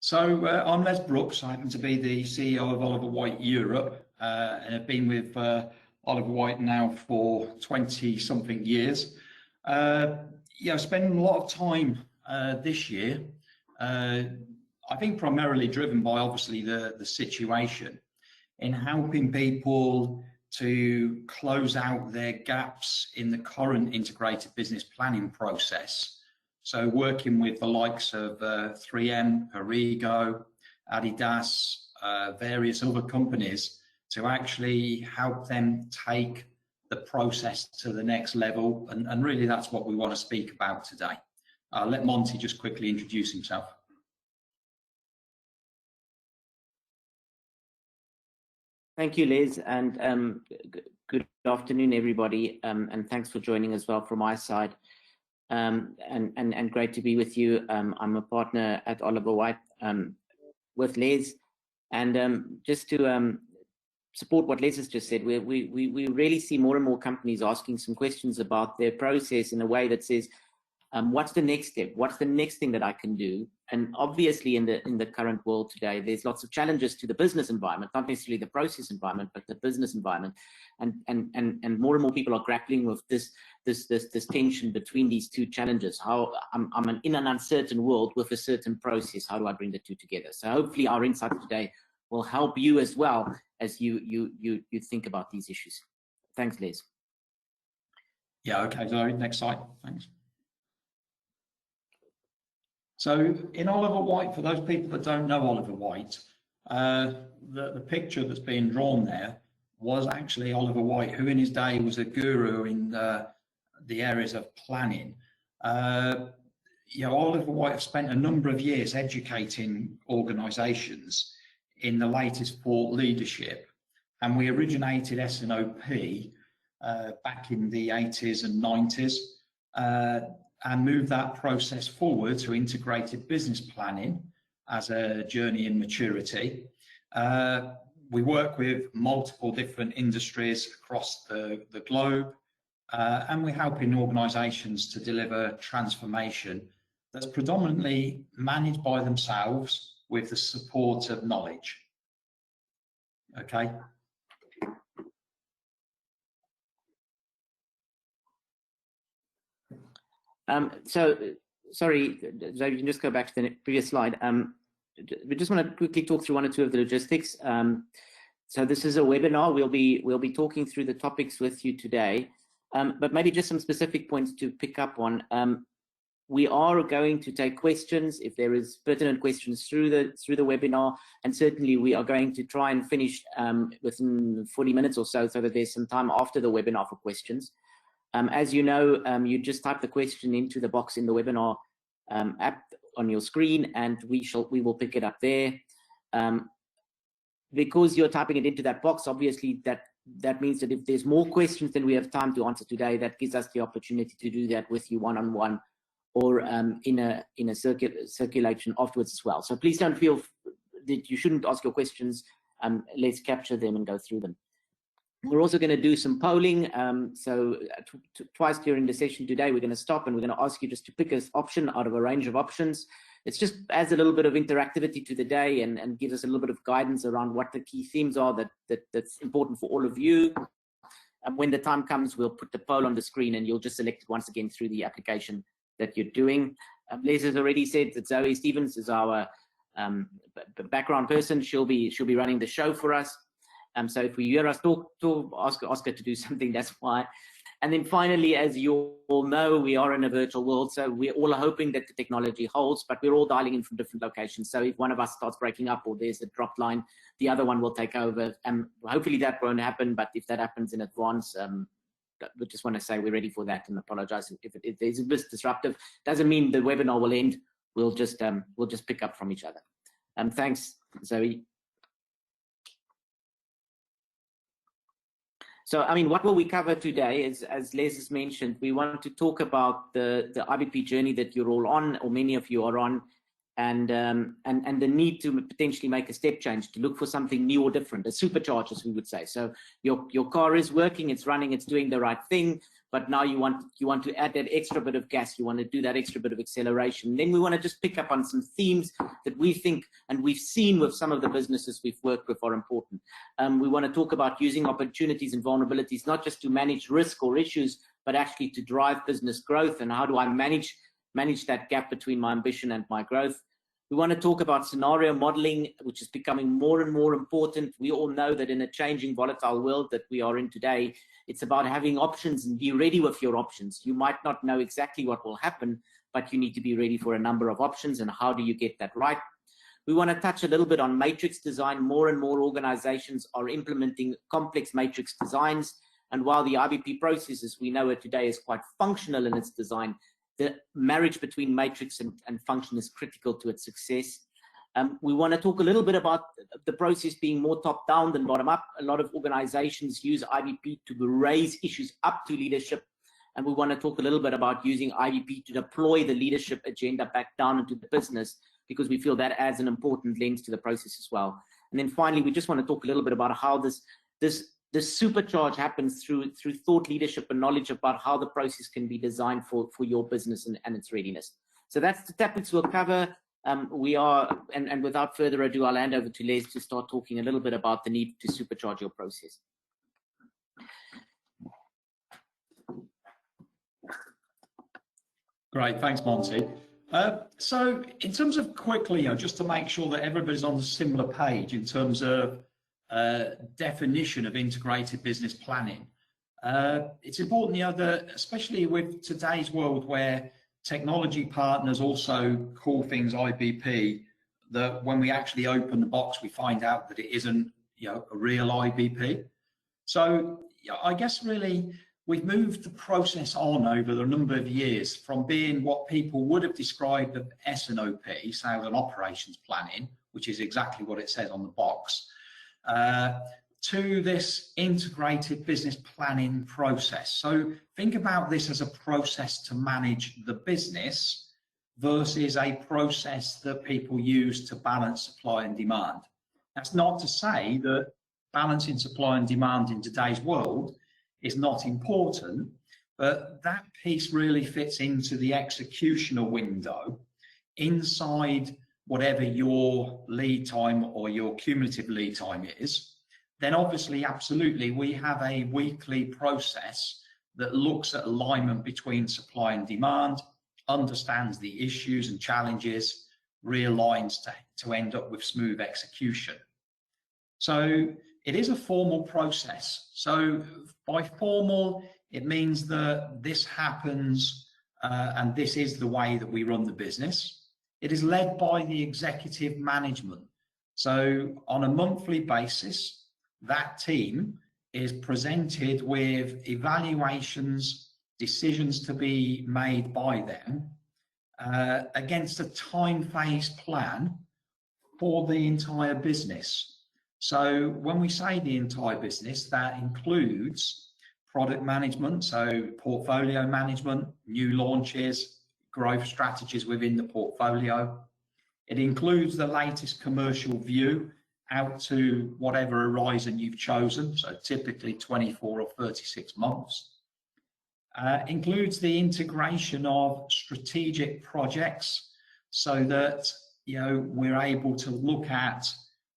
So I'm Les Brookes. I happen to be the CEO of Oliver Wight Europe, and I've been with Oliver Wight now for 20-something years. Spending a lot of time this year, I think primarily driven by obviously the situation in helping people to close out their gaps in the current integrated business planning process. So working with the likes of 3M, Perigo, Adidas, various other companies to actually help them take the process to the next level. And really that's what we want to speak about today. I'll let Monte just quickly introduce himself. Thank you, Les, and good afternoon, everybody, and thanks for joining as well from my side. And great to be with you. I'm a partner at Oliver Wight with Les, and just to support what Les has just said, we really see more and more companies asking some questions about their process in a way that says, what's the next step? What's the next thing that I can do? And obviously in the current world today, there's lots of challenges to the business environment, not necessarily the process environment, but the business environment. And more people are grappling with this tension between these two challenges. How I'm in an uncertain world with a certain process. How do I bring the two together? So hopefully our insight today will help you as well as you think about these issues. Thanks, Les. Yeah, okay, Zoe, next slide, thanks. So in Oliver Wight, for those people that don't know Oliver Wight, the picture that's being drawn there was actually Oliver Wight, who in his day was a guru in the areas of planning. Oliver Wight has spent a number of years educating organisations in the latest thought leadership, and we originated S&OP back in the 80s and 90s. And move that process forward to integrated business planning as a journey in maturity. We work with multiple different industries across the globe, and we're helping organisations to deliver transformation that's predominantly managed by themselves with the support of knowledge. Okay. So, sorry, so you can just go back to the previous slide. We just want to quickly talk through one or two of the logistics. So this is a webinar. We'll be talking through the topics with you today, but maybe just some specific points to pick up on. We are going to take questions if there is pertinent questions through the webinar, and certainly we are going to try and finish within 40 minutes or so that there's some time after the webinar for questions. As you know, you just type the question into the box in the webinar app on your screen, and we will pick it up there. Because you're typing it into that box, obviously that means that if there's more questions than we have time to answer today, that gives us the opportunity to do that with you one-on-one or in a circulation afterwards as well. So please don't feel that you shouldn't ask your questions. Let's capture them and go through them. We're also going to do some polling. So twice during the session today, we're going to stop and we're going to ask you just to pick an option out of a range of options. It's just adds a little bit of interactivity to the day and gives us a little bit of guidance around what the key themes are that's important for all of you. And when the time comes, we'll put the poll on the screen and you'll just select it once again through the application that you're doing. Les has already said that Zoe Stevens is our background person. She'll be running the show for us. So if we hear us talk, ask her to do something, that's why. And then finally, as you all know, we are in a virtual world, so we're all hoping that the technology holds, but we're all dialing in from different locations. So if one of us starts breaking up or there's a dropped line, the other one will take over. Hopefully that won't happen, but if that happens in advance, we just want to say we're ready for that and apologize if there's a bit disruptive. Doesn't mean the webinar will end. We'll just pick up from each other. Thanks, Zoe. So, I mean, what will we cover today is, as Les has mentioned, we want to talk about the IBP journey that you're all on, or many of you are on, and the need to potentially make a step change, to look for something new or different, a supercharge, as we would say. So your car is working, it's running, it's doing the right thing, but now you want to add that extra bit of gas, you want to do that extra bit of acceleration. Then we want to just pick up on some themes that we think and we've seen with some of the businesses we've worked with are important. We want to talk about using opportunities and vulnerabilities, not just to manage risk or issues, but actually to drive business growth, and how do I manage that gap between my ambition and my growth. We want to talk about scenario modeling, which is becoming more and more important. We all know that in a changing, volatile world that we are in today, it's about having options and be ready with your options. You might not know exactly what will happen, but you need to be ready for a number of options, and how do you get that right? We want to touch a little bit on matrix design. More and more organizations are implementing complex matrix designs, and while the IBP process as we know it today is quite functional in its design, the marriage between matrix and function is critical to its success. We want to talk a little bit about the process being more top-down than bottom-up. A lot of organizations use IBP to raise issues up to leadership, and we want to talk a little bit about using IBP to deploy the leadership agenda back down into the business, because we feel that adds an important lens to the process as well. And then finally, we just want to talk a little bit about how this supercharge happens through thought leadership and knowledge about how the process can be designed for your business and its readiness. So that's the topics we'll cover. And without further ado, I'll hand over to Les to start talking a little bit about the need to supercharge your process. Great, thanks, Monte. So in terms of quickly, just to make sure that everybody's on a similar page in terms of definition of integrated business planning, it's important that, especially with today's world where technology partners also call things IBP, that when we actually open the box, we find out that it isn't, a real IBP. So I guess really we've moved the process on over a number of years from being what people would have described as S&OP, sales and operations planning, which is exactly what it says on the box, to this integrated business planning process. So think about this as a process to manage the business versus a process that people use to balance supply and demand. That's not to say that balancing supply and demand in today's world is not important, but that piece really fits into the executional window inside whatever your lead time or your cumulative lead time is. Then obviously, absolutely, we have a weekly process that looks at alignment between supply and demand, understands the issues and challenges, realigns to end up with smooth execution. So it is a formal process. So by formal, it means that this happens and this is the way that we run the business. It is led by the executive management. So on a monthly basis, that team is presented with evaluations, decisions to be made by them against a time phase plan for the entire business. So when we say the entire business, that includes product management, so portfolio management, new launches, growth strategies within the portfolio. It includes the latest commercial view out to whatever horizon you've chosen, so typically 24 or 36 months. Includes the integration of strategic projects so that we're able to look at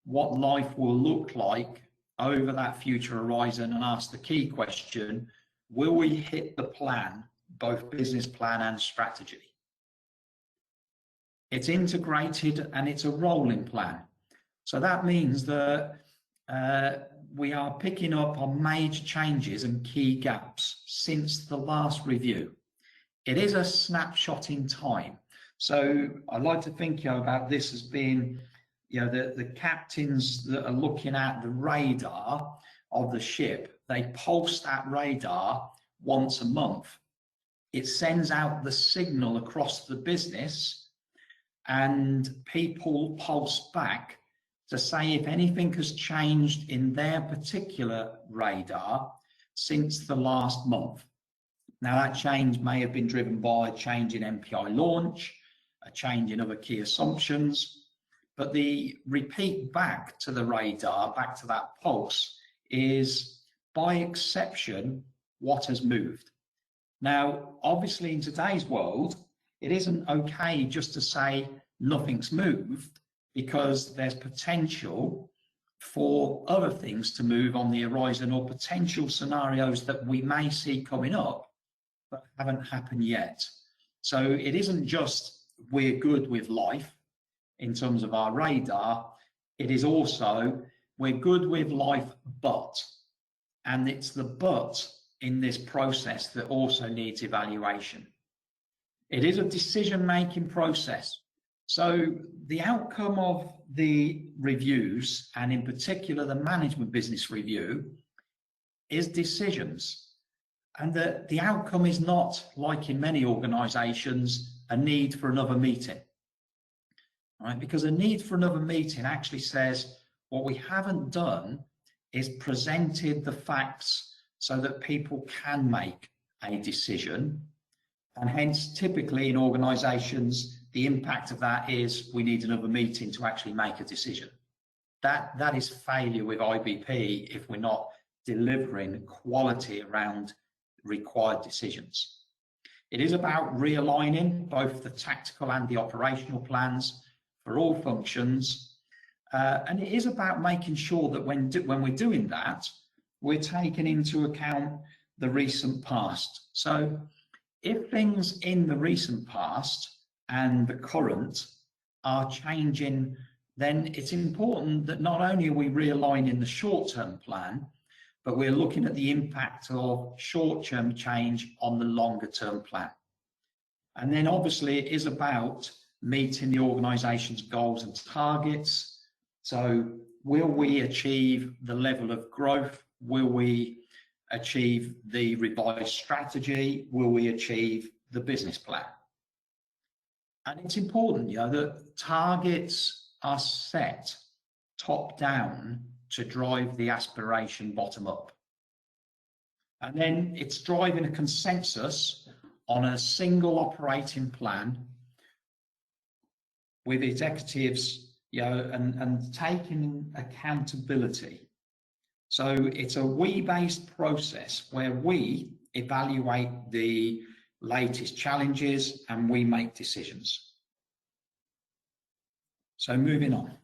what life will look like over that future horizon and ask the key question, will we hit the plan, both business plan and strategy? It's integrated and it's a rolling plan. So that means that we are picking up on major changes and key gaps since the last review. It is a snapshot in time. So I like to think about this as being, the captains that are looking at the radar of the ship. They pulse that radar once a month. It sends out the signal across the business, and people pulse back to say if anything has changed in their particular radar since the last month. Now that change may have been driven by a change in MPI launch, a change in other key assumptions, but the repeat back to the radar, back to that pulse, is by exception what has moved. Now, obviously in today's world, it isn't okay just to say nothing's moved, because there's potential for other things to move on the horizon, or potential scenarios that we may see coming up but haven't happened yet. So it isn't just we're good with life in terms of our radar, it is also we're good with life but, and it's the but in this process that also needs evaluation. It is a decision-making process. So the outcome of the reviews, and in particular the management business review, is decisions. And the outcome is not, like in many organisations, a need for another meeting. Right? Because a need for another meeting actually says what we haven't done is presented the facts so that people can make a decision. And hence, typically in organisations, the impact of that is we need another meeting to actually make a decision. That is failure with IBP if we're not delivering quality around required decisions. It is about realigning both the tactical and the operational plans for all functions. And it is about making sure that when we're doing that, we're taking into account the recent past. So if things in the recent past and the current are changing, then it's important that not only are we realigning the short-term plan, but we're looking at the impact of short-term change on the longer-term plan. And then obviously it is about meeting the organisation's goals and targets. So will we achieve the level of growth? Will we achieve the revised strategy? Will we achieve the business plan? And it's important, that targets are set top down to drive the aspiration bottom up. And then it's driving a consensus on a single operating plan with executives, and taking accountability. So it's a we-based process where we evaluate the latest challenges and we make decisions. So moving on.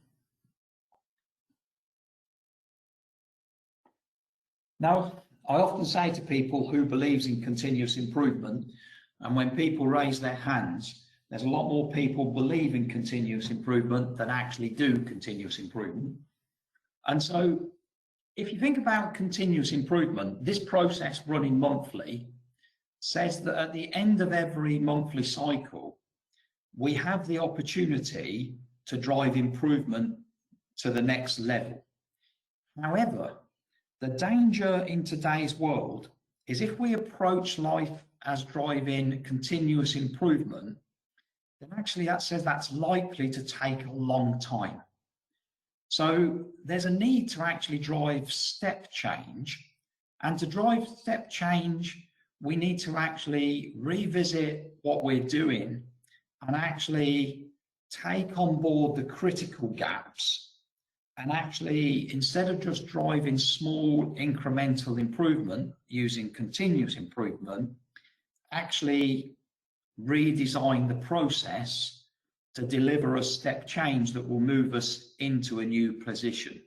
Now, I often say to people who believes in continuous improvement, and when people raise their hands, there's a lot more people believe in continuous improvement than actually do continuous improvement. And so if you think about continuous improvement, this process running monthly says that at the end of every monthly cycle, we have the opportunity to drive improvement to the next level. However, the danger in today's world is if we approach life as driving continuous improvement, then actually that says that's likely to take a long time. So there's a need to actually drive step change. And to drive step change, we need to actually revisit what we're doing and actually take on board the critical gaps. And actually, instead of just driving small incremental improvement using continuous improvement, actually redesign the process to deliver a step change that will move us into a new position.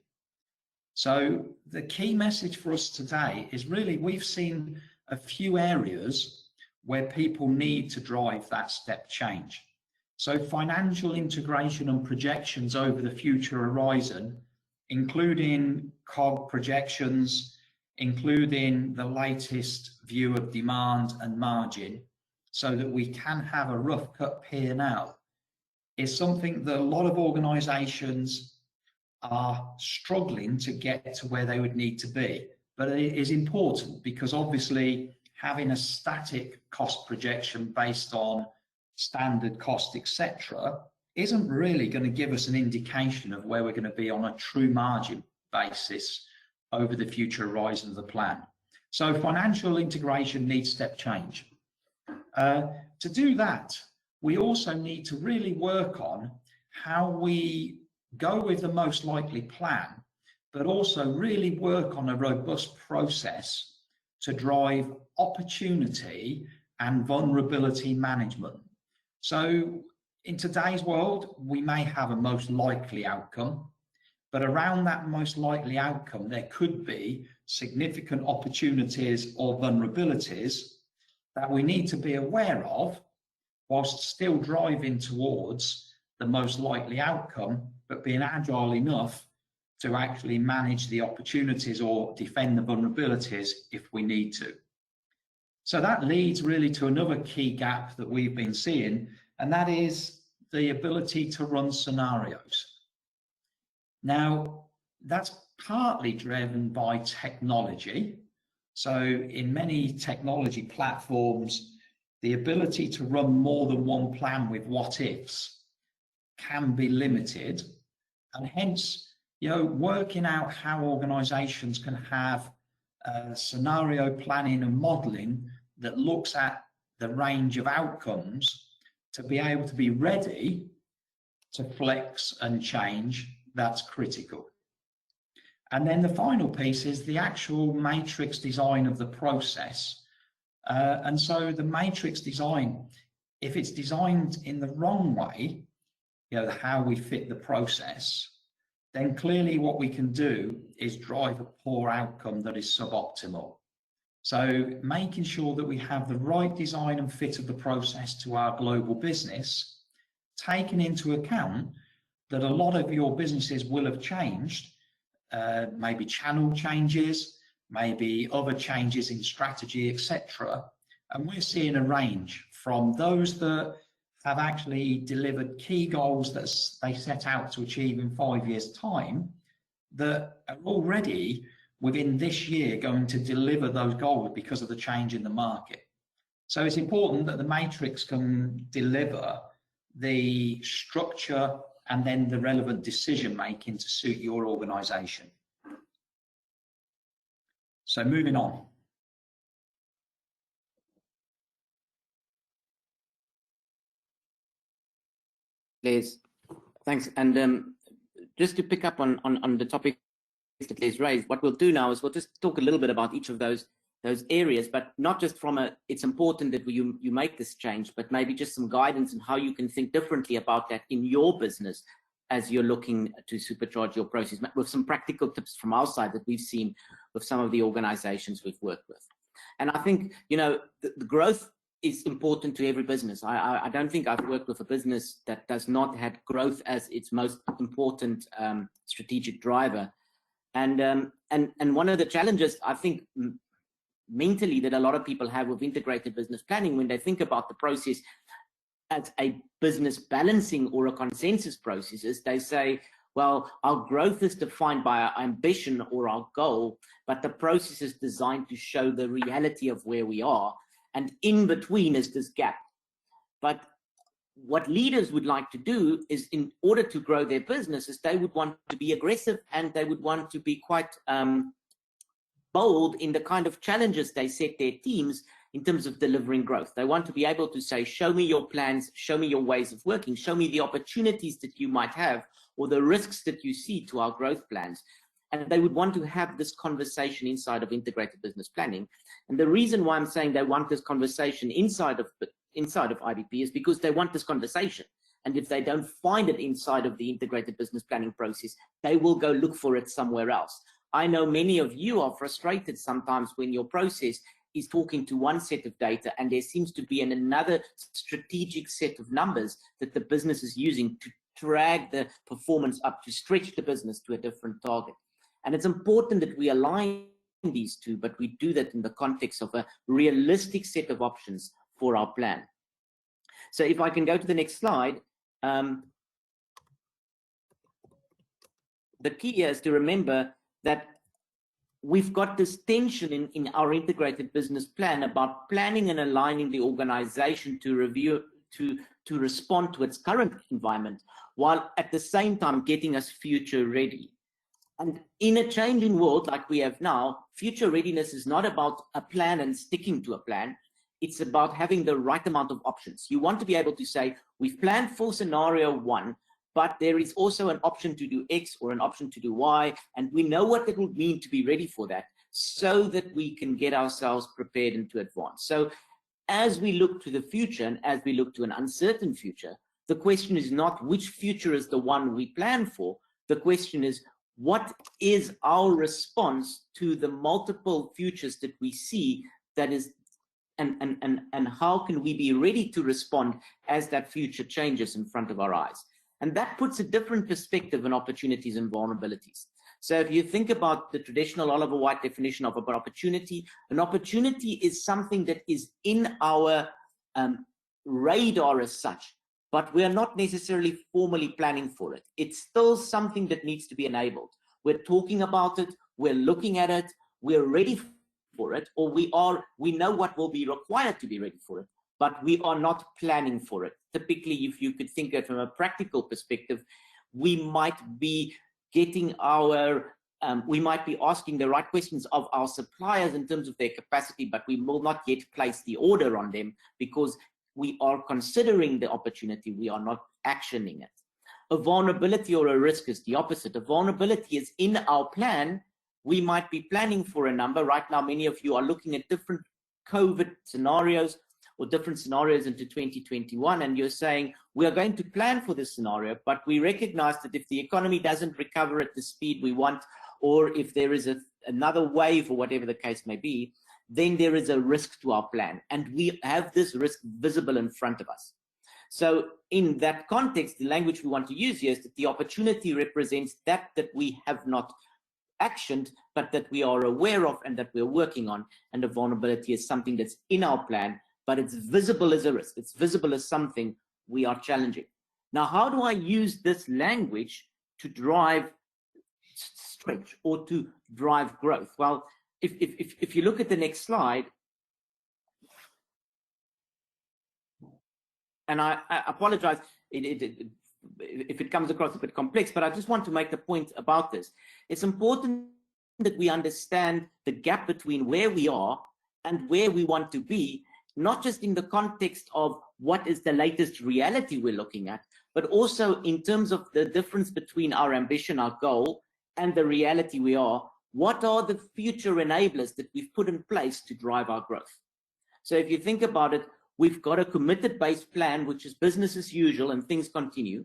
So the key message for us today is really we've seen a few areas where people need to drive that step change. So financial integration and projections over the future horizon, including COG projections, including the latest view of demand and margin, so that we can have a rough cut P&L, is something that a lot of organisations are struggling to get to where they would need to be. But it is important because obviously having a static cost projection based on standard cost, etc., isn't really going to give us an indication of where we're going to be on a true margin basis over the future horizon of the plan. So financial integration needs step change. To do that, we also need to really work on how we go with the most likely plan, but also really work on a robust process to drive opportunity and vulnerability management. So in today's world, we may have a most likely outcome, but around that most likely outcome, there could be significant opportunities or vulnerabilities that we need to be aware of whilst still driving towards the most likely outcome, but being agile enough to actually manage the opportunities or defend the vulnerabilities if we need to. So that leads really to another key gap that we've been seeing, and that is the ability to run scenarios. Now, that's partly driven by technology. So in many technology platforms, the ability to run more than one plan with what ifs can be limited, and hence, working out how organizations can have scenario planning and modeling that looks at the range of outcomes to be able to be ready to flex and change, that's critical. And then the final piece is the actual matrix design of the process. And so the matrix design, if it's designed in the wrong way, how we fit the process, then clearly what we can do is drive a poor outcome that is suboptimal. So making sure that we have the right design and fit of the process to our global business, taking into account that a lot of your businesses will have changed, maybe channel changes, maybe other changes in strategy, etc. And we're seeing a range from those that have actually delivered key goals that they set out to achieve in 5 years' time, that are already within this year going to deliver those goals because of the change in the market. So it's important that the matrix can deliver the structure and then the relevant decision making to suit your organization. So moving on. Les, thanks. And just to pick up on the topic that Les raised, what we'll do now is we'll just talk a little bit about each of those areas, but not just from it's important that you make this change, but maybe just some guidance on how you can think differently about that in your business as you're looking to supercharge your process, with some practical tips from our side that we've seen with some of the organizations we've worked with. And I think, the growth is important to every business. I don't think I've worked with a business that does not have growth as its most important strategic driver. And one of the challenges, I think, mentally that a lot of people have with integrated business planning when they think about the process as a business balancing or a consensus process is they say, well, our growth is defined by our ambition or our goal, but the process is designed to show the reality of where we are. And in between is this gap. But what leaders would like to do is, in order to grow their businesses, they would want to be aggressive and they would want to be quite bold in the kind of challenges they set their teams in terms of delivering growth. They want to be able to say, show me your plans, show me your ways of working, show me the opportunities that you might have or the risks that you see to our growth plans. And they would want to have this conversation inside of integrated business planning. And the reason why I'm saying they want this conversation inside of IBP is because they want this conversation. And if they don't find it inside of the integrated business planning process, they will go look for it somewhere else. I know many of you are frustrated sometimes when your process is talking to one set of data and there seems to be another strategic set of numbers that the business is using to drag the performance up, to stretch the business to a different target. And it's important that we align these two, but we do that in the context of a realistic set of options for our plan. So if I can go to the next slide, the key here is to remember that we've got this tension in our integrated business plan about planning and aligning the organization to respond to its current environment, while at the same time getting us future ready. And in a changing world like we have now, future readiness is not about a plan and sticking to a plan. It's about having the right amount of options. You want to be able to say, we've planned for scenario 1, but there is also an option to do X or an option to do Y, and we know what it would mean to be ready for that so that we can get ourselves prepared and to advance. So as we look to the future and as we look to an uncertain future, the question is not which future is the one we plan for. The question is, what is our response to the multiple futures that we see, that is, and how can we be ready to respond as that future changes in front of our eyes? And that puts a different perspective on opportunities and vulnerabilities. So if you think about the traditional Oliver Wight definition of an opportunity is something that is in our radar as such, but we're not necessarily formally planning for it. It's still something that needs to be enabled. We're talking about it, we're looking at it, we're ready for it, or we know what will be required to be ready for it, but we are not planning for it. Typically, if you could think of it from a practical perspective, we might be getting we might be asking the right questions of our suppliers in terms of their capacity, but we will not yet place the order on them because we are considering the opportunity, we are not actioning it. A vulnerability or a risk is the opposite. A vulnerability is in our plan. We might be planning for a number. Right now, many of you are looking at different COVID scenarios or different scenarios into 2021, and you're saying, we are going to plan for this scenario, but we recognize that if the economy doesn't recover at the speed we want, or if there is another wave or whatever the case may be, then there is a risk to our plan, and we have this risk visible in front of us. So in that context, the language we want to use here is that the opportunity represents that we have not actioned, but that we are aware of and that we're working on, and the vulnerability is something that's in our plan, but it's visible as a risk. It's visible as something we are challenging. Now, how do I use this language to drive stretch or to drive growth? Well, if you look at the next slide, and I apologize if it comes across a bit complex, but I just want to make the point about this. It's important that we understand the gap between where we are and where we want to be, not just in the context of what is the latest reality we're looking at, but also in terms of the difference between our ambition, our goal, and the reality we are. What are the future enablers that we've put in place to drive our growth? So if you think about it, we've got a committed based plan, which is business as usual and things continue.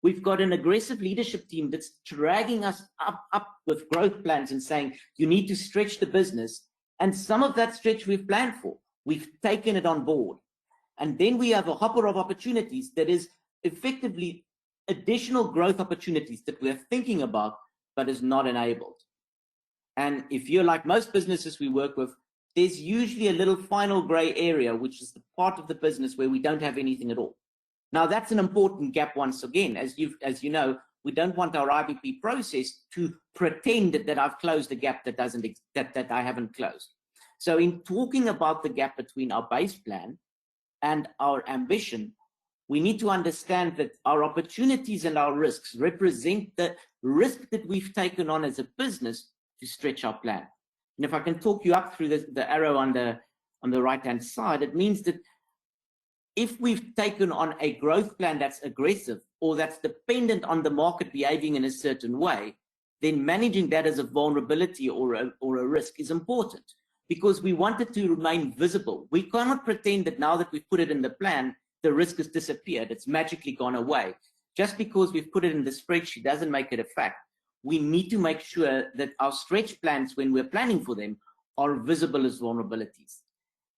We've got an aggressive leadership team that's dragging us up with growth plans and saying, you need to stretch the business. And some of that stretch we've planned for. We've taken it on board. And then we have a hopper of opportunities that is effectively additional growth opportunities that we're thinking about, but is not enabled. And if you're like most businesses we work with, there's usually a little final gray area, which is the part of the business where we don't have anything at all. Now, that's an important gap once again. As you know, we don't want our IBP process to pretend that I've closed a gap that I haven't closed. So in talking about the gap between our base plan and our ambition, we need to understand that our opportunities and our risks represent the risk that we've taken on as a business to stretch our plan. And if I can talk you up through the arrow on the right-hand side, it means that if we've taken on a growth plan that's aggressive or that's dependent on the market behaving in a certain way, then managing that as a vulnerability or a risk is important, because we want it to remain visible. We cannot pretend that now that we've put it in the plan, the risk has disappeared. It's magically gone away. Just because we've put it in the spreadsheet doesn't make it a fact. We need to make sure that our stretch plans, when we're planning for them, are visible as vulnerabilities.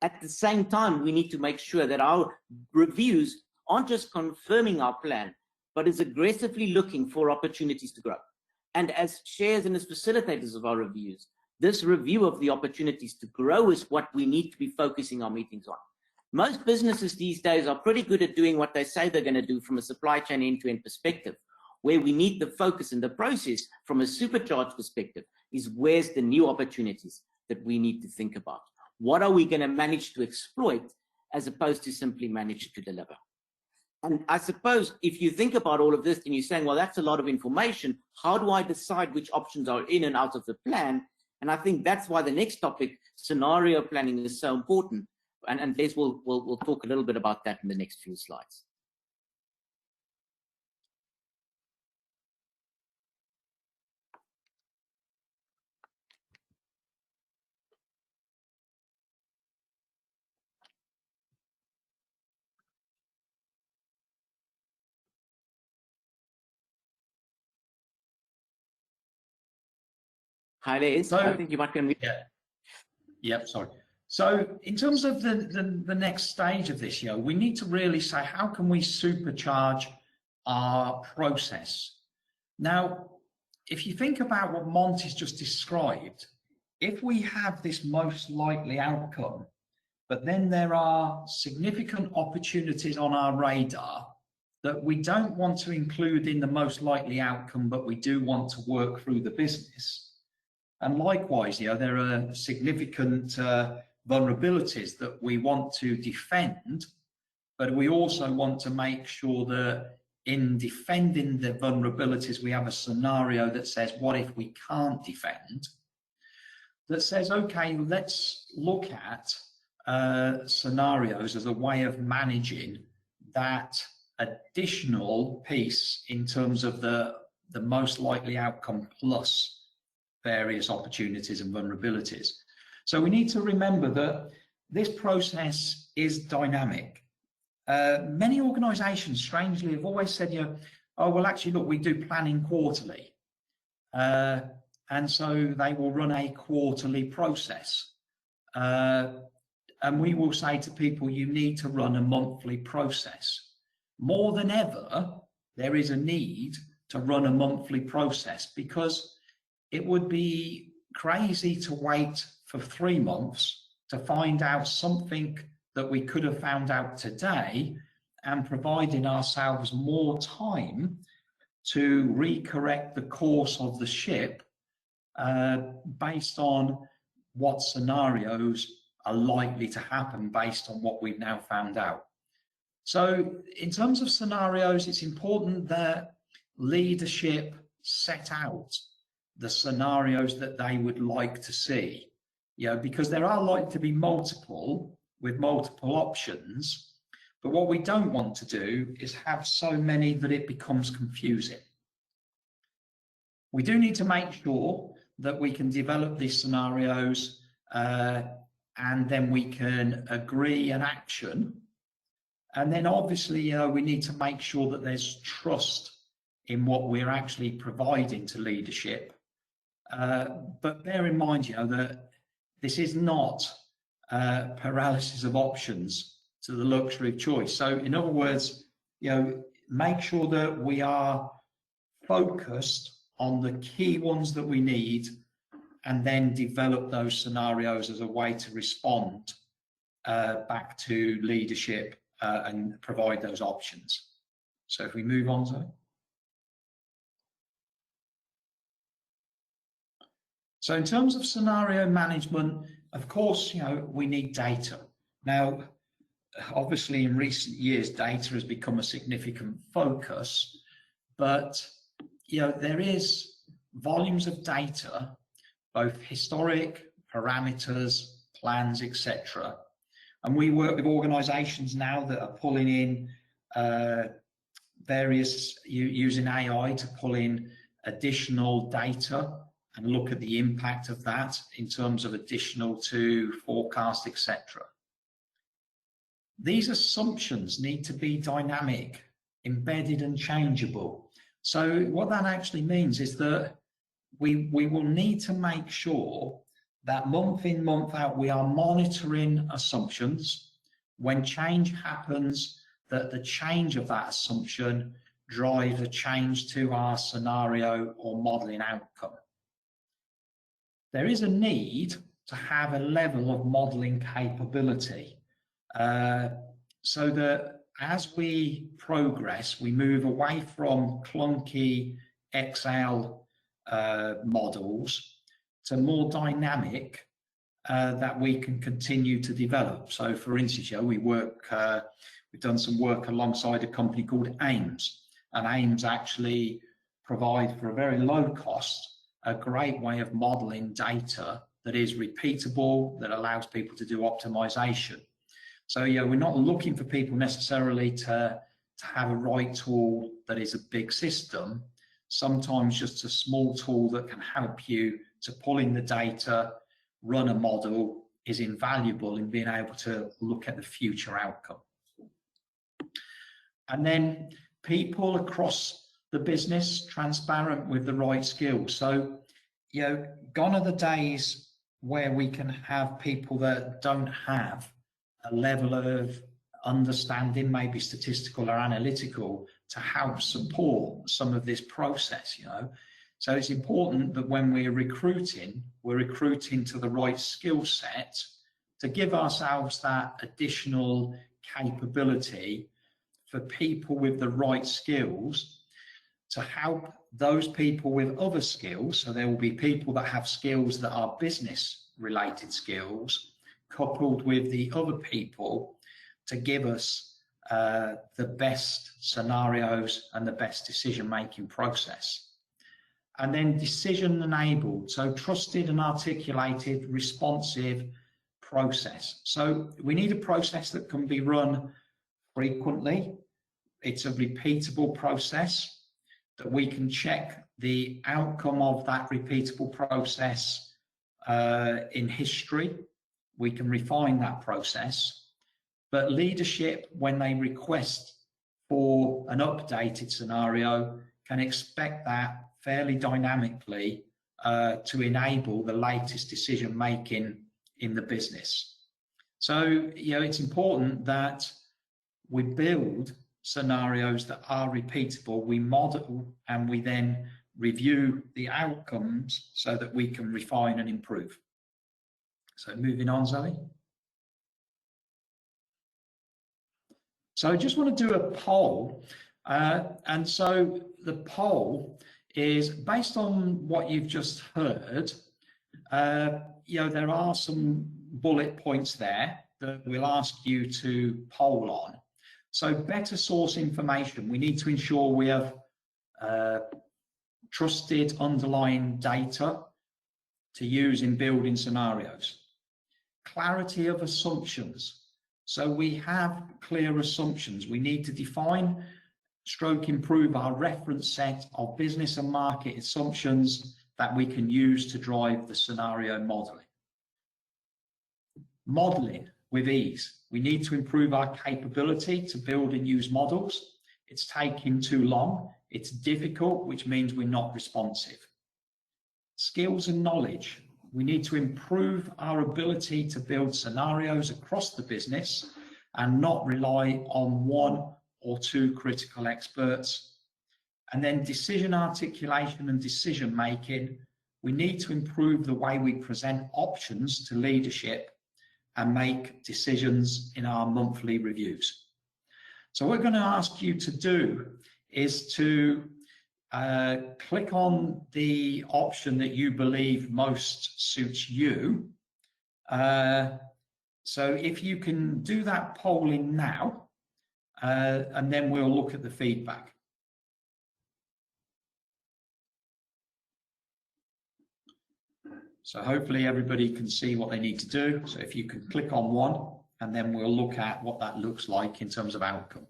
At the same time, we need to make sure that our reviews aren't just confirming our plan, but is aggressively looking for opportunities to grow. And as chairs and as facilitators of our reviews, this review of the opportunities to grow is what we need to be focusing our meetings on. Most businesses these days are pretty good at doing what they say they're going to do from a supply chain end-to-end perspective. Where we need the focus in the process from a supercharged perspective is where's the new opportunities that we need to think about. What are we going to manage to exploit as opposed to simply manage to deliver? And I suppose if you think about all of this and you're saying, well, that's a lot of information. How do I decide which options are in and out of the plan? And I think that's why the next topic, scenario planning, is so important. And Les will talk a little bit about that in the next few slides. Hi there, So, I think you might can. Yeah. Yep, sorry. So in terms of the next stage of this, we need to really say, how can we supercharge our process? Now, if you think about what Monte's just described, if we have this most likely outcome, but then there are significant opportunities on our radar that we don't want to include in the most likely outcome, but we do want to work through the business. And likewise, there are significant vulnerabilities that we want to defend, but we also want to make sure that in defending the vulnerabilities, we have a scenario that says, what if we can't defend? That says, okay, let's look at scenarios as a way of managing that additional piece in terms of the most likely outcome plus various opportunities and vulnerabilities. So we need to remember that this process is dynamic. Many organizations, strangely, have always said, oh, well, actually, look, we do planning quarterly. And so they will run a quarterly process. And we will say to people, you need to run a monthly process. More than ever, there is a need to run a monthly process, because it would be crazy to wait for 3 months to find out something that we could have found out today, and providing ourselves more time to recorrect the course of the ship based on what scenarios are likely to happen based on what we've now found out. So in terms of scenarios, it's important that leadership set out the scenarios that they would like to see, because there are likely to be multiple with multiple options, but what we don't want to do is have so many that it becomes confusing. We do need to make sure that we can develop these scenarios and then we can agree an action. And then obviously, we need to make sure that there's trust in what we're actually providing to leadership. But bear in mind, that this is not paralysis of options to the luxury of choice. So in other words, make sure that we are focused on the key ones that we need, and then develop those scenarios as a way to respond back to leadership and provide those options. So if we move on to. So in terms of scenario management, of course, we need data. Now, obviously in recent years, data has become a significant focus, but there is volumes of data, both historic, parameters, plans, etc. And we work with organizations now that are pulling in using AI to pull in additional data and look at the impact of that in terms of additional to forecast, etc. These assumptions need to be dynamic, embedded and changeable. So what that actually means is that we will need to make sure that month in, month out, we are monitoring assumptions. When change happens, that the change of that assumption drives a change to our scenario or modeling outcome. There is a need to have a level of modeling capability so that as we progress, we move away from clunky Excel models to more dynamic that we can continue to develop. So for instance, we've done some work alongside a company called AIMS, and AIMS actually provide for a very low cost a great way of modeling data that is repeatable, that allows people to do optimization. So we're not looking for people necessarily to have a right tool that is a big system. Sometimes just a small tool that can help you to pull in the data, run a model, is invaluable in being able to look at the future outcome. And then people across the business, transparent with the right skills. So you know, gone are the days where we can have people that don't have a level of understanding, maybe statistical or analytical, to help support some of this process, you know. So it's important that when we're recruiting to the right skill set to give ourselves that additional capability for people with the right skills to help those people with other skills. So there will be people that have skills that are business related skills coupled with the other people to give us the best scenarios and the best decision-making process. And then decision enabled, so trusted and articulated, responsive process. So we need a process that can be run frequently. It's a repeatable process that we can check the outcome of that repeatable process in history. We can refine that process. But leadership, when they request for an updated scenario, can expect that fairly dynamically to enable the latest decision making in the business. So, you know, it's important that we build scenarios that are repeatable, we model, and we then review the outcomes so that we can refine and improve. So moving on, Zoe. So I just want to do a poll. And so the poll is based on what you've just heard. You know, there are some bullet points there that we'll ask you to poll on. So better source information. We need to ensure we have trusted underlying data to use in building scenarios. Clarity of assumptions. So we have clear assumptions. We need to define, improve our reference set of business and market assumptions that we can use to drive the scenario modeling. Modeling with ease. We need to improve our capability to build and use models. It's taking too long. It's difficult, which means we're not responsive. Skills and knowledge. We need to improve our ability to build scenarios across the business and not rely on one or two critical experts. And then decision articulation and decision making. We need to improve the way we present options to leadership and make decisions in our monthly reviews. So what we're going to ask you to do is to click on the option that you believe most suits you. So if you can do that polling now, and then we'll look at the feedback. So hopefully everybody can see what they need to do. So if you can click on one, and then we'll look at what that looks like in terms of outcome.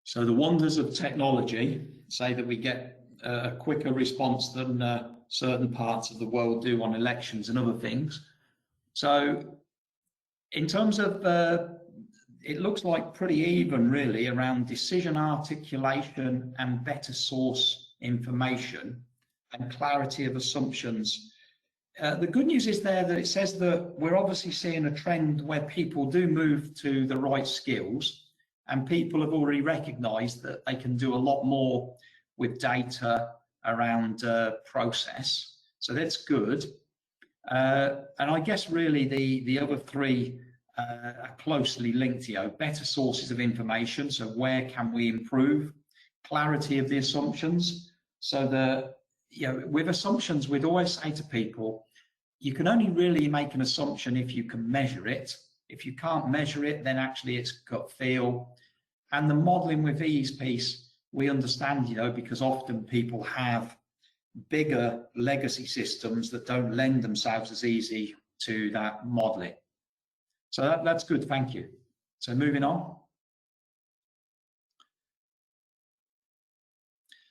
So the wonders of technology say that we get a quicker response than certain parts of the world do on elections and other things. So in terms of, it looks like pretty even really around decision articulation and better source information and clarity of assumptions. The good news is there that it says that we're obviously seeing a trend where people do move to the right skills, and people have already recognized that they can do a lot more with data around process. So that's good. And I guess really the other three are closely linked, you know, better sources of information. So where can we improve? Clarity of the assumptions. So that, you know, with assumptions, we'd always say to people, you can only really make an assumption if you can measure it. If you can't measure it, then actually it's gut feel. And the modeling with ease piece, we understand, you know, because often people have bigger legacy systems that don't lend themselves as easy to that modeling. So that's good, thank you. So moving on.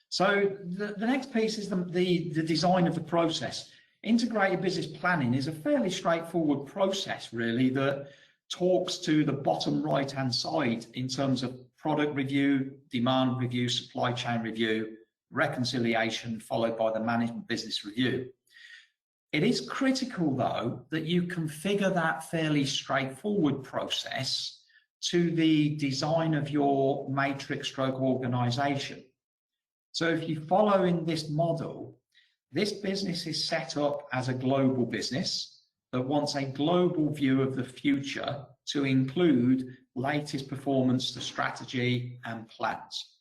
So the next piece is the design of the process. Integrated business planning is a fairly straightforward process, really, that talks to the bottom right-hand side in terms of product review, demand review, supply chain review, reconciliation, followed by the management business review. It is critical, though, that you configure that fairly straightforward process to the design of your matrix stroke organization. So if you follow in this model, this business is set up as a global business that wants a global view of the future to include latest performance to strategy and plans.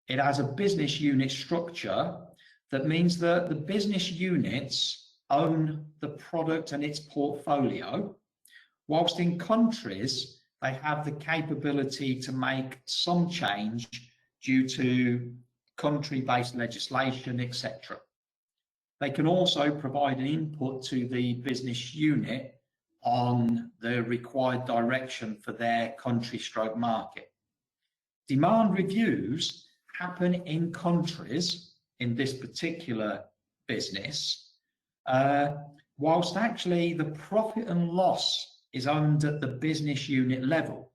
It has a business unit structure that means that the business units own the product and its portfolio, whilst in countries, they have the capability to make some change due to country-based legislation, etc. They can also provide an input to the business unit on the required direction for their country stroke market. Demand reviews happen in countries in this particular business, whilst actually the profit and loss is owned at the business unit level.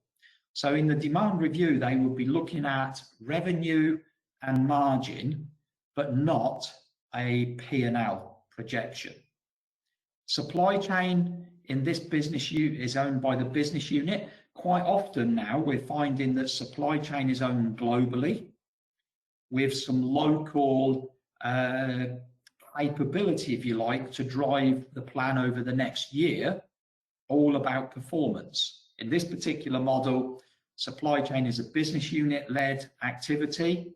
So in the demand review, they will be looking at revenue and margin, but not a P&L projection. Supply chain in this business unit is owned by the business unit. Quite often now, we're finding that supply chain is owned globally with some local capability, if you like, to drive the plan over the next year, all about performance. In this particular model, supply chain is a business unit-led activity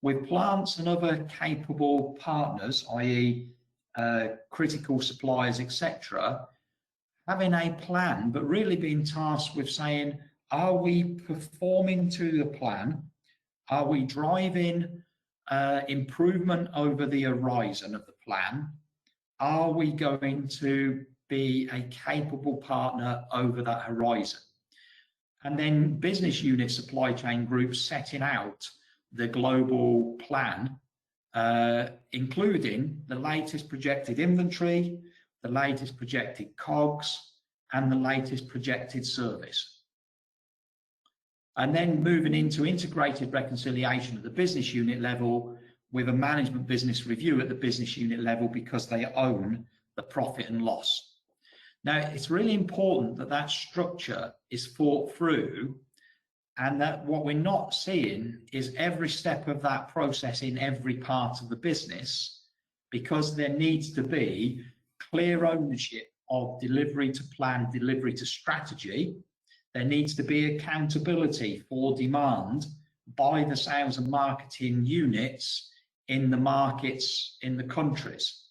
with plants and other capable partners, i.e. critical suppliers, etc., having a plan, but really being tasked with saying, are we performing to the plan? Are we driving improvement over the horizon of the plan? Are we going to be a capable partner over that horizon? And then business unit supply chain groups setting out the global plan, including the latest projected inventory, the latest projected COGS, and the latest projected service. And then moving into integrated reconciliation at the business unit level with a management business review at the business unit level because they own the profit and loss. Now, it's really important that that structure is thought through and that what we're not seeing is every step of that process in every part of the business, because there needs to be clear ownership of delivery to plan, delivery to strategy. There needs to be accountability for demand by the sales and marketing units in the markets, in the countries.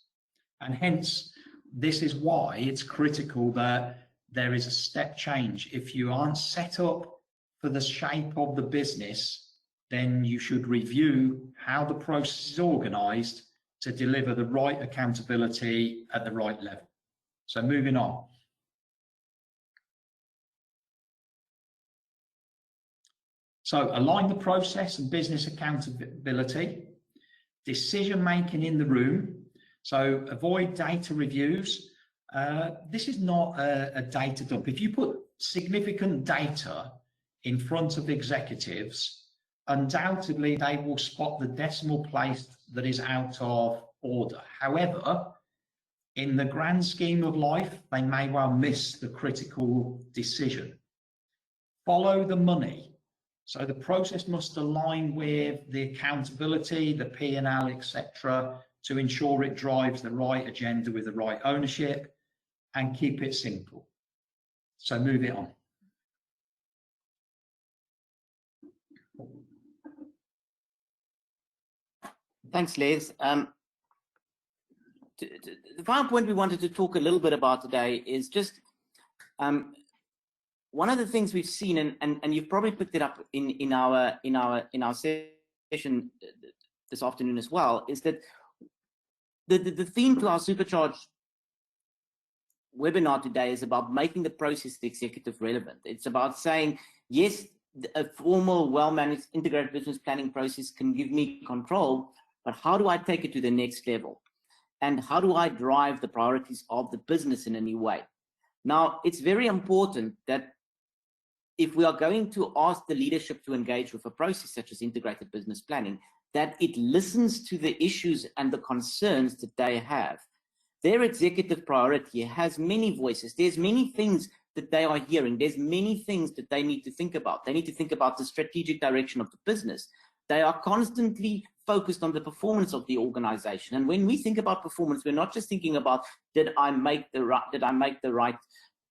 And hence, this is why it's critical that there is a step change. If you aren't set up for the shape of the business, then you should review how the process is organized to deliver the right accountability at the right level. So moving on. So align the process and business accountability, decision making in the room. So avoid data reviews. This is not a data dump. If you put significant data in front of executives, undoubtedly they will spot the decimal place that is out of order. However, in the grand scheme of life, they may well miss the critical decision. Follow the money. So the process must align with the accountability, the P&L, etc., to ensure it drives the right agenda with the right ownership, and keep it simple. So move it on. Thanks, Les. The final point we wanted to talk a little bit about today is just one of the things we've seen, and you've probably picked it up in our session this afternoon as well, is that the theme to our Supercharge webinar today is about making the process executive relevant. It's about saying, yes, a formal, well-managed integrated business planning process can give me control, but how do I take it to the next level? And how do I drive the priorities of the business in a new way? Now, it's very important that if we are going to ask the leadership to engage with a process such as integrated business planning, that it listens to the issues and the concerns that they have. Their executive priority has many voices. There's many things that they are hearing. There's many things that they need to think about. They need to think about the strategic direction of the business. They are constantly focused on the performance of the organization. And when we think about performance, we're not just thinking about, did I make the right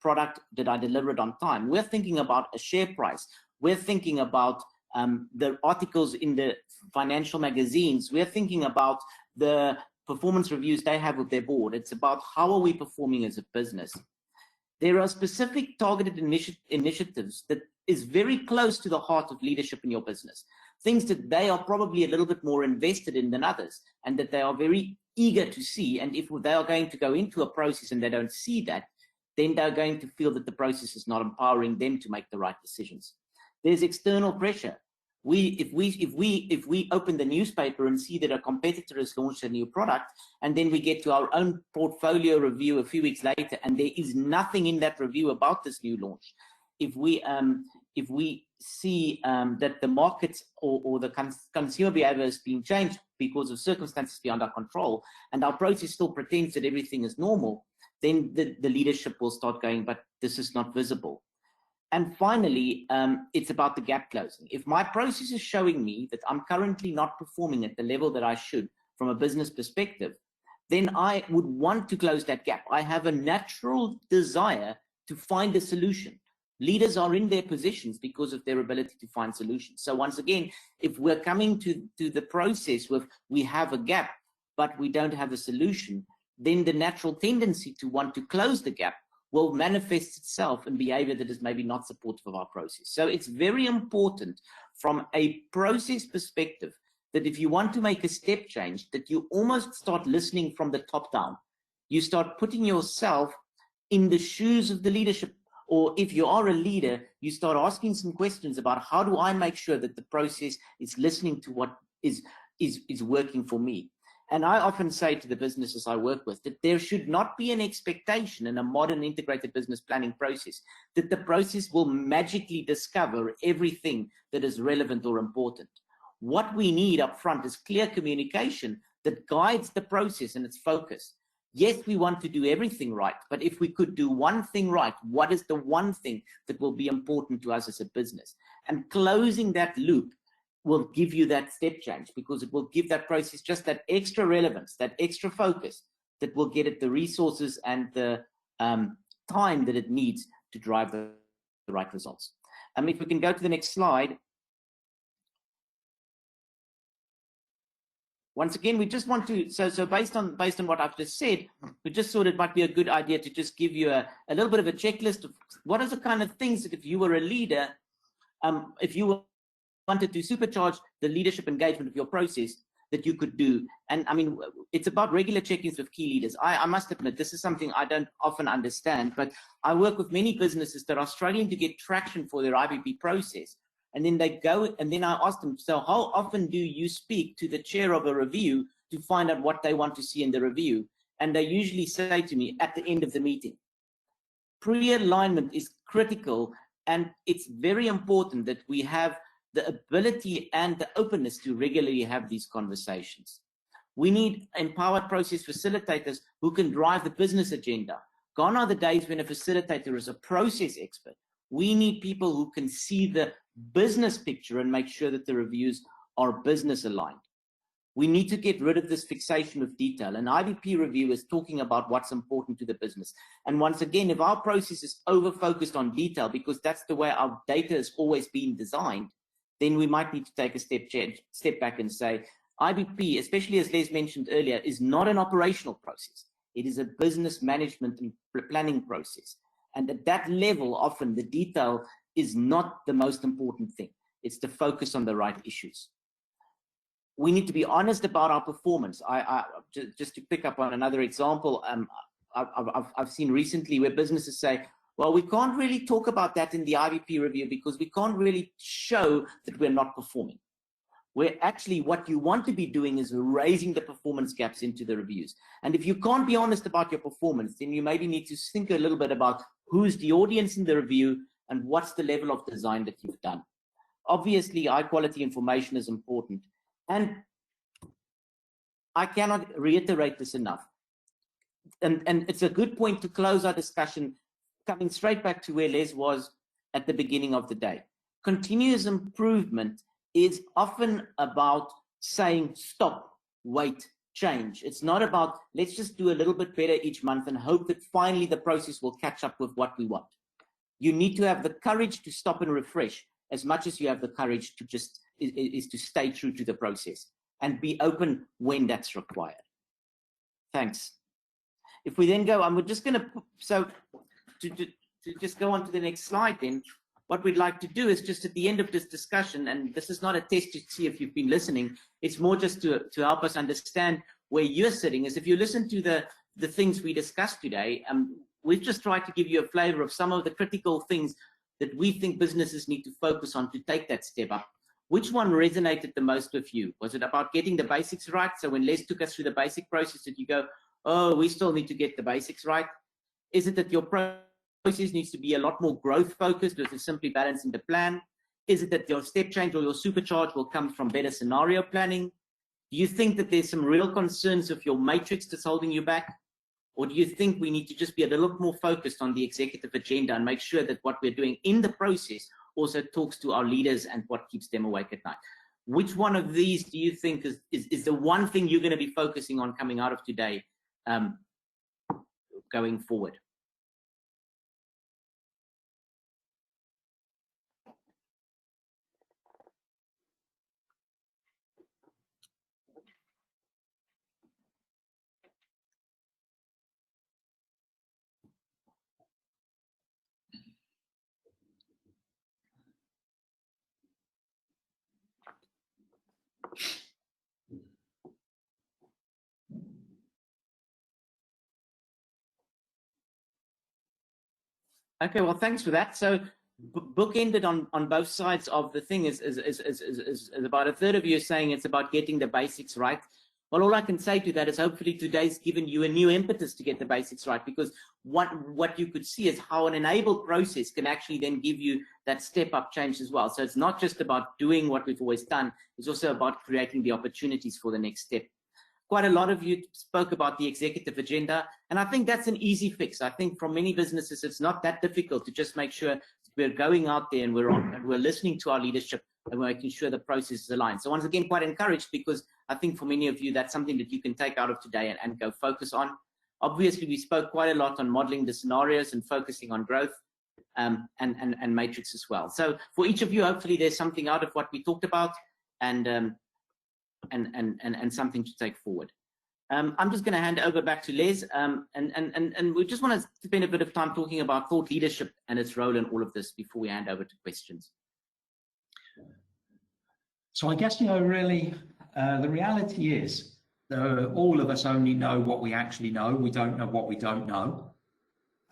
product? Did I deliver it on time? We're thinking about a share price. We're thinking about the articles in the financial magazines. We're thinking about the performance reviews they have with their board. It's about how are we performing as a business. There are specific targeted initiatives that is very close to the heart of leadership in your business. Things that they are probably a little bit more invested in than others, and that they are very eager to see. And if they are going to go into a process and they don't see that, then they're going to feel that the process is not empowering them to make the right decisions. There's external pressure. If we open the newspaper and see that a competitor has launched a new product, and then we get to our own portfolio review a few weeks later, and there is nothing in that review about this new launch. If we see that the markets or the consumer behavior has been changed because of circumstances beyond our control, and our process still pretends that everything is normal, then the leadership will start going, but this is not visible. And finally, it's about the gap closing. If my process is showing me that I'm currently not performing at the level that I should from a business perspective, then I would want to close that gap. I have a natural desire to find a solution. Leaders are in their positions because of their ability to find solutions. So once again, if we're coming to the process with we have a gap, but we don't have a solution, then the natural tendency to want to close the gap will manifest itself in behavior that is maybe not supportive of our process. So it's very important from a process perspective that if you want to make a step change, that you almost start listening from the top down. You start putting yourself in the shoes of the leadership. Or if you are a leader, you start asking some questions about how do I make sure that the process is listening to what is working for me. And I often say to the businesses I work with that there should not be an expectation in a modern integrated business planning process that the process will magically discover everything that is relevant or important. What we need up front is clear communication that guides the process and its focus. Yes, we want to do everything right, but if we could do one thing right, what is the one thing that will be important to us as a business? And closing that loop will give you that step change, because it will give that process just that extra relevance, that extra focus that will get it the resources and the time that it needs to drive the right results. If we can go to the next slide. Once again, we just want to, so based on what I've just said, we just thought it might be a good idea to just give you a little bit of a checklist of what are the kind of things that if you were a leader, if you wanted to supercharge the leadership engagement of your process, that you could do. And I mean, it's about regular check-ins with key leaders. I must admit, this is something I don't often understand, but I work with many businesses that are struggling to get traction for their IBP process. And then they go, and then I ask them, so how often do you speak to the chair of a review to find out what they want to see in the review? And they usually say to me at the end of the meeting. Pre-alignment is critical, and it's very important that we have the ability and the openness to regularly have these conversations. We need empowered process facilitators who can drive the business agenda. Gone are the days when a facilitator is a process expert. We need people who can see the business picture and make sure that the reviews are business aligned. We need to get rid of this fixation with detail. An IBP review is talking about what's important to the business. And once again, if our process is over-focused on detail, because that's the way our data has always been designed, then we might need to take a step back and say, IBP, especially as Les mentioned earlier, is not an operational process. It is a business management and planning process. And at that level, often the detail is not the most important thing. It's to focus on the right issues. We need to be honest about our performance. Just to pick up on another example, I've seen recently where businesses say, well, we can't really talk about that in the IBP review because we can't really show that we're not performing. Where actually what you want to be doing is raising the performance gaps into the reviews. And if you can't be honest about your performance, then you maybe need to think a little bit about who's the audience in the review and what's the level of design that you've done. Obviously, high quality information is important. And I cannot reiterate this enough. And it's a good point to close our discussion, coming straight back to where Les was at the beginning of the day. Continuous improvement is often about saying, stop, wait, change. It's not about, let's just do a little bit better each month and hope that finally the process will catch up with what we want. You need to have the courage to stop and refresh as much as you have the courage to just, is to stay true to the process and be open when that's required. Thanks. If we then go, I'm just going to, so to just go on to the next slide then, what we'd like to do is just at the end of this discussion, and this is not a test to see if you've been listening, it's more just to help us understand where you're sitting, is if you listen to the things we discussed today, we've just tried to give you a flavor of some of the critical things that we think businesses need to focus on to take that step up. Which one resonated the most with you? Was it about getting the basics right? So when Les took us through the basic process, did you go, oh, we still need to get the basics right? Is it that your process needs to be a lot more growth focused versus simply balancing the plan? Is it that your step change or your supercharge will come from better scenario planning? Do you think that there's some real concerns of your matrix that's holding you back? Or do you think we need to just be a little more focused on the executive agenda and make sure that what we're doing in the process also talks to our leaders and what keeps them awake at night? Which one of these do you think is the one thing you're going to be focusing on coming out of today going forward? Okay, well, thanks for that. So bookended on both sides of the thing is about a third of you saying it's about getting the basics right. Well, all I can say to that is hopefully today's given you a new impetus to get the basics right, because what you could see is how an enabled process can actually then give you that step up change as well. So it's not just about doing what we've always done, it's also about creating the opportunities for the next step. Quite a lot of you spoke about the executive agenda, and I think that's an easy fix. I think from many businesses, it's not that difficult to just make sure we're going out there and we're listening to our leadership and we're making sure the process is aligned. So once again, quite encouraged, because I think for many of you, that's something that you can take out of today and go focus on. Obviously, we spoke quite a lot on modeling the scenarios and focusing on growth and matrix as well. So for each of you, hopefully there's something out of what we talked about and something to take forward. I'm just going to hand over back to Les, and we just want to spend a bit of time talking about thought leadership and its role in all of this before we hand over to questions. So I guess, really, the reality is that all of us only know what we actually know. We don't know what we don't know.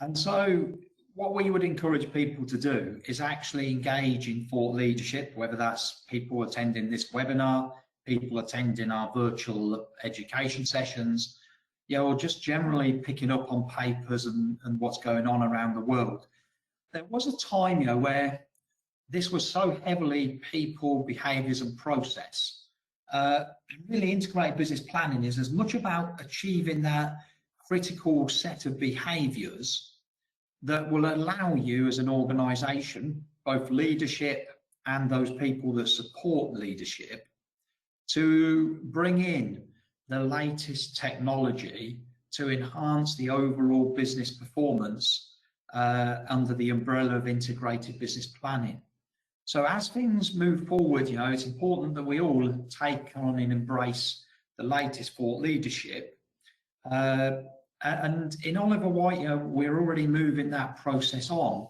And so what we would encourage people to do is actually engage in thought leadership, whether that's people attending this webinar, people attending our virtual education sessions, or just generally picking up on papers and what's going on around the world. There was a time, where this was so heavily people, behaviours and process. Really integrated business planning is as much about achieving that critical set of behaviours that will allow you as an organisation, both leadership and those people that support leadership, to bring in the latest technology to enhance the overall business performance under the umbrella of integrated business planning. So as things move forward, it's important that we all take on and embrace the latest thought leadership. And in Oliver Wight, we're already moving that process on,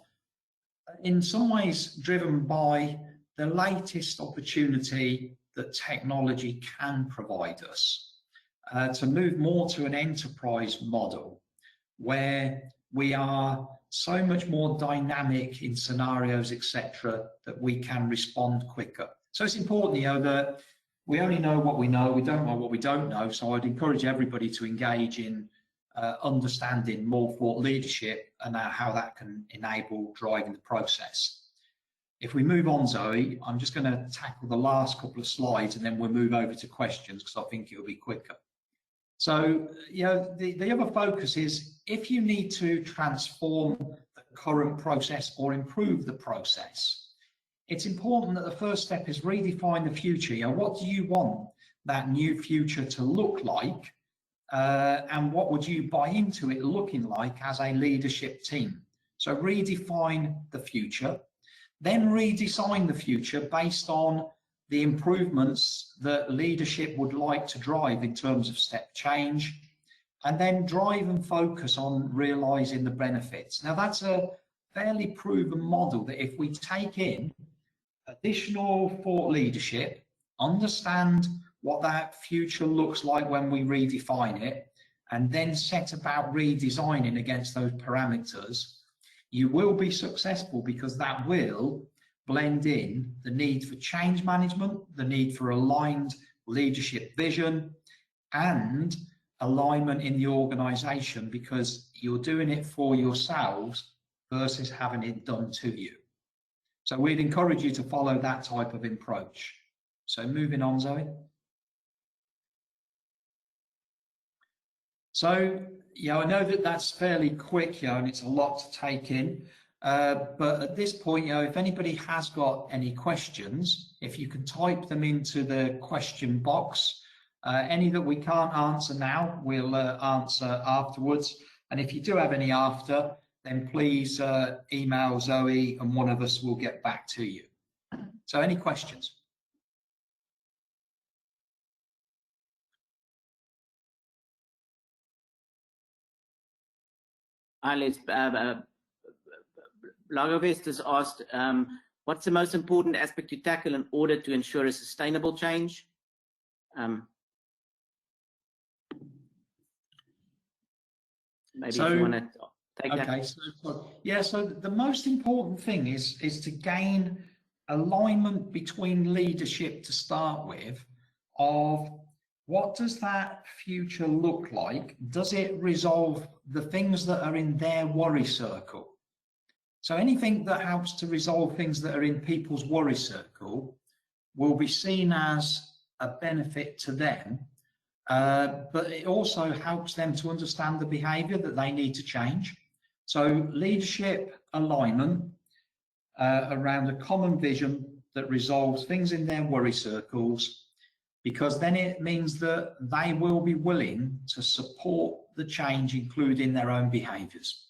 in some ways driven by the latest opportunity that technology can provide us to move more to an enterprise model, where we are so much more dynamic in scenarios, etc., that we can respond quicker. So it's important, you know, that we only know what we know, we don't know what we don't know. So I'd encourage everybody to engage in understanding more thought leadership and how that can enable driving the process. If we move on, Zoe, I'm just going to tackle the last couple of slides and then we'll move over to questions because I think it'll be quicker. So, you know, the other focus is if you need to transform the current process or improve the process, it's important that the first step is redefine the future. You know, what do you want that new future to look like? And what would you buy into it looking like as a leadership team? So redefine the future, then redesign the future based on the improvements that leadership would like to drive in terms of step change, and then drive and focus on realizing the benefits. Now that's a fairly proven model that if we take in additional thought leadership, understand what that future looks like when we redefine it, and then set about redesigning against those parameters, you will be successful because that will blend in the need for change management, the need for aligned leadership vision, and alignment in the organization because you're doing it for yourselves versus having it done to you. So we'd encourage you to follow that type of approach. So moving on, Zoe. So, yeah, I know that that's fairly quick, and it's a lot to take in. But at this point, if anybody has got any questions, if you can type them into the question box, any that we can't answer now, we'll answer afterwards. And if you do have any after, then please email Zoe and one of us will get back to you. So any questions? Let's Lagovest has asked, what's the most important aspect to tackle in order to ensure a sustainable change? Maybe if you want to take that. Okay, so the most important thing is to gain alignment between leadership to start with of what does that future look like? Does it resolve the things that are in their worry circle? So anything that helps to resolve things that are in people's worry circle will be seen as a benefit to them, but it also helps them to understand the behavior that they need to change. So leadership alignment around a common vision that resolves things in their worry circles, because then it means that they will be willing to support the change, including their own behaviors.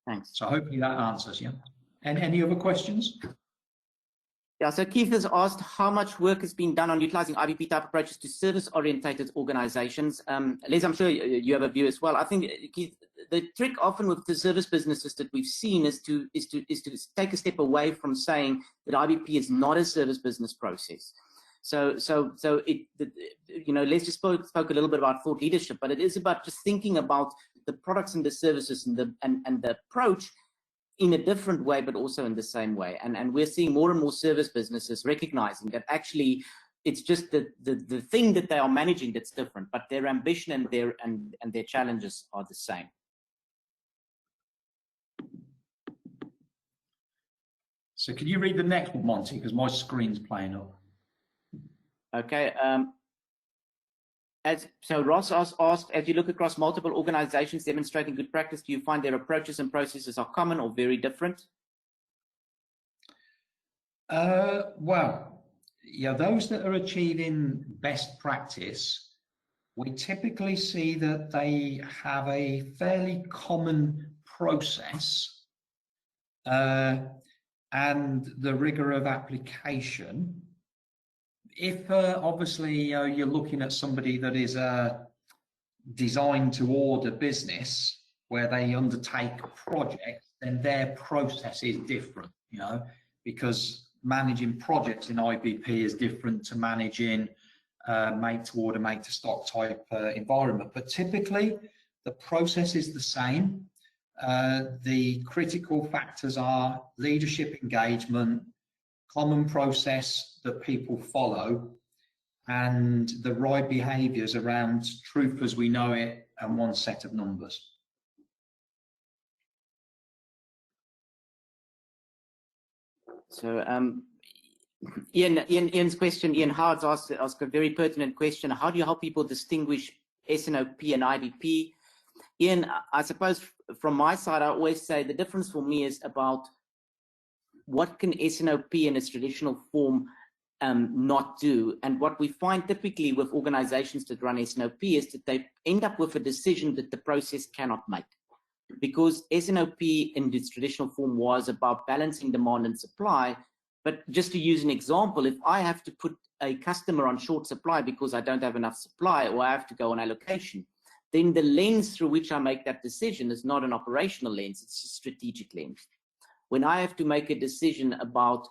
Thanks. So hopefully that answers you. And any other questions? Yeah, so Keith has asked how much work has been done on utilizing IBP type approaches to service-orientated organizations. Les, I'm sure you have a view as well. I think, Keith, the trick often with the service businesses that we've seen is to take a step away from saying that IBP is not a service business process. So Les just spoke a little bit about thought leadership, but it is about just thinking about the products and the services and the approach in a different way, but also in the same way. And we're seeing more and more service businesses recognizing that actually it's just the thing that they are managing that's different, but their ambition and their challenges are the same. So can you read the next one, Monty, because my screen's playing up. Okay. So Ross asked, as you look across multiple organizations demonstrating good practice, do you find their approaches and processes are common or very different? Well, yeah, those that are achieving best practice, we typically see that they have a fairly common process and the rigor of application. If obviously you're looking at somebody that is a design to order business where they undertake projects, then their process is different, because managing projects in IBP is different to managing make to order, make to stock type environment. But typically the process is the same. The critical factors are leadership engagement, common process that people follow, and the right behaviours around truth as we know it and one set of numbers. So Ian's question, Ian Howard's asked a very pertinent question. How do you help people distinguish SNOP and IBP? Ian, I suppose from my side, I always say the difference for me is about what can SNOP in its traditional form not do. And what we find typically with organizations that run SNOP is that they end up with a decision that the process cannot make. Because SNOP in its traditional form was about balancing demand and supply. But just to use an example, if I have to put a customer on short supply because I don't have enough supply, or I have to go on allocation, then the lens through which I make that decision is not an operational lens, it's a strategic lens. When I have to make a decision about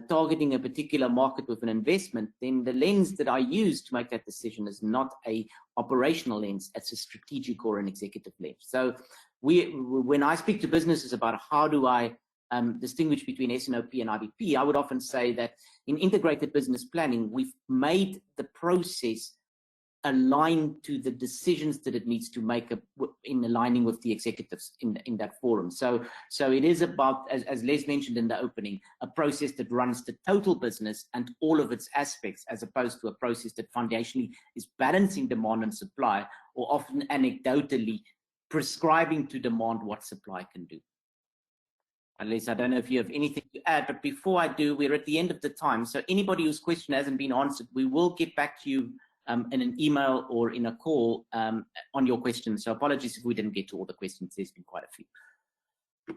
targeting a particular market with an investment, then the lens that I use to make that decision is not a operational lens, it's a strategic or an executive lens. So when I speak to businesses about how do I distinguish between SNOP and IBP, I would often say that in integrated business planning, we've made the process aligned to the decisions that it needs to make in aligning with the executives in that forum. So it is about, as Les mentioned in the opening, a process that runs the total business and all of its aspects, as opposed to a process that foundationally is balancing demand and supply, or often anecdotally prescribing to demand what supply can do. Unless I don't know if you have anything to add, but before I do, we're at the end of the time. So anybody whose question hasn't been answered, we will get back to you in an email or in a call on your questions. So apologies if we didn't get to all the questions. There's been quite a few.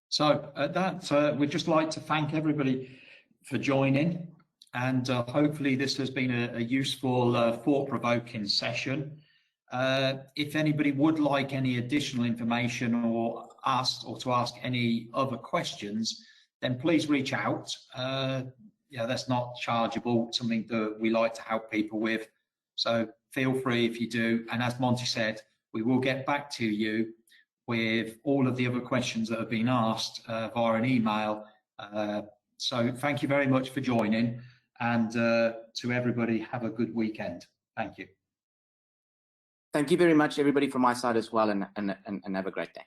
So at that, we'd just like to thank everybody for joining, and hopefully this has been a useful, thought-provoking session. If anybody would like any additional information or to ask any other questions, then please reach out. Yeah, that's not chargeable, something that we like to help people with. So feel free if you do. And as Monte said, we will get back to you with all of the other questions that have been asked via an email. So thank you very much for joining, and to everybody, have a good weekend. Thank you. Thank you very much, everybody, from my side as well, and have a great day.